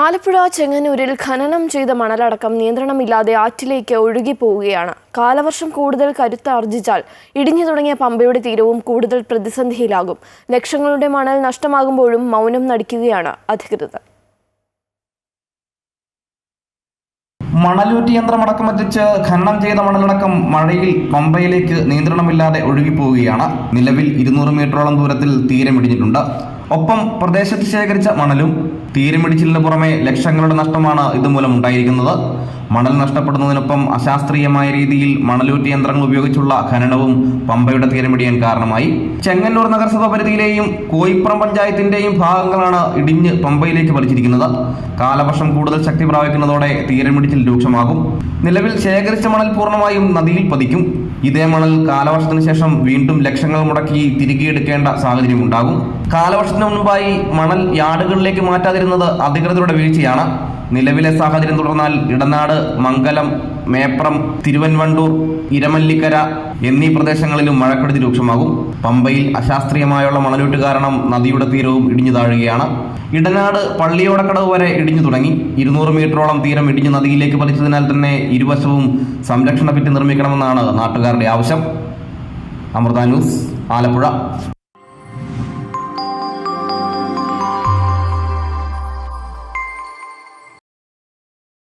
ആലപ്പുഴ ചെങ്ങന്നൂരിൽ ഖനനം ചെയ്ത മണലടക്കം നിയന്ത്രണമില്ലാതെ ആറ്റിലേക്ക് ഒഴുകിപ്പോവുകയാണ്. കാലവർഷം കൂടുതൽ കരുത്താർജിച്ചാൽ ഇടിഞ്ഞു തുടങ്ങിയ പമ്പയുടെ തീരവും കൂടുതൽ പ്രതിസന്ധിയിലാകും. ലക്ഷങ്ങളുടെ മണൽ നഷ്ടമാകുമ്പോഴും മൗനം നടിക്കുകയാണ് അധികൃതർ. മണലൂറ്റി യന്ത്രമടക്കം എത്തിച്ച് ഖനനം ചെയ്ത മണലടക്കം മഴയിൽ പമ്പയിലേക്ക് നിയന്ത്രണമില്ലാതെ ഒഴുകിപ്പോവുകയാണ്. നിലവിൽ 200 മീറ്ററോളം ദൂരത്തിൽ തീരമിടിഞ്ഞിട്ടുണ്ട്. ഒപ്പം പ്രദേശത്ത് ശേഖരിച്ച മണലും തീരമിടിച്ചിലിന് പുറമെ ലക്ഷങ്ങളുടെ നഷ്ടമാണ് ഇതുമൂലം ഉണ്ടായിരിക്കുന്നത്. മണൽ നഷ്ടപ്പെടുന്നതിനൊപ്പം അശാസ്ത്രീയമായ രീതിയിൽ മണലൂറ്റി യന്ത്രങ്ങൾ ഉപയോഗിച്ചുള്ള ഖനനവും പമ്പയുടെ തീരമിടിയാൻ കാരണമായി. ചെങ്ങന്നൂർ നഗരസഭ പരിധിയിലെയും കോയിപ്പുറം പഞ്ചായത്തിന്റെയും ഭാഗങ്ങളാണ് ഇടിഞ്ഞ് പമ്പയിലേക്ക് വലിച്ചിരിക്കുന്നത്. കാലവർഷം കൂടുതൽ ശക്തി പ്രാപിക്കുന്നതോടെ തീരമിടിച്ചിൽ രൂക്ഷമാകും. നിലവിൽ ശേഖരിച്ച മണൽ പൂർണ്ണമായും നദിയിൽ പതിക്കും. ഇതേ മണൽ കാലവർഷത്തിന് ശേഷം വീണ്ടും ലക്ഷങ്ങൾ മുടക്കി തിരികെ എടുക്കേണ്ട സാഹചര്യം ഉണ്ടാകും. കാലവർഷത്തിന് മുൻപായി മണൽ യാർഡുകളിലേക്ക് മാറ്റാതിരുന്നത് അധികൃതരുടെ വീഴ്ചയാണ്. നിലവിലെ സാഹചര്യം തുടർന്നാൽ ഇടനാട്, മംഗലം, മേപ്രം, തിരുവൻവണ്ടൂർ, ഇരമല്ലിക്കര എന്നീ പ്രദേശങ്ങളിലും മഴക്കെടുതി രൂക്ഷമാകും. പമ്പയിൽ അശാസ്ത്രീയമായുള്ള മണലൂട്ട് കാരണം നദിയുടെ തീരവും ഇടിഞ്ഞു താഴുകയാണ്. ഇടനാട് പള്ളിയോടക്കടവ് വരെ ഇടിഞ്ഞു തുടങ്ങി. 200 മീറ്ററോളം തീരം ഇടിഞ്ഞ് നദിയിലേക്ക് പതിച്ചതിനാൽ തന്നെ ഇരുവശവും സംരക്ഷണ ഭിത്തി നിർമ്മിക്കണമെന്നാണ് നാട്ടുകാരുടെ ആവശ്യം. അമൃത ന്യൂസ്, ആലപ്പുഴ.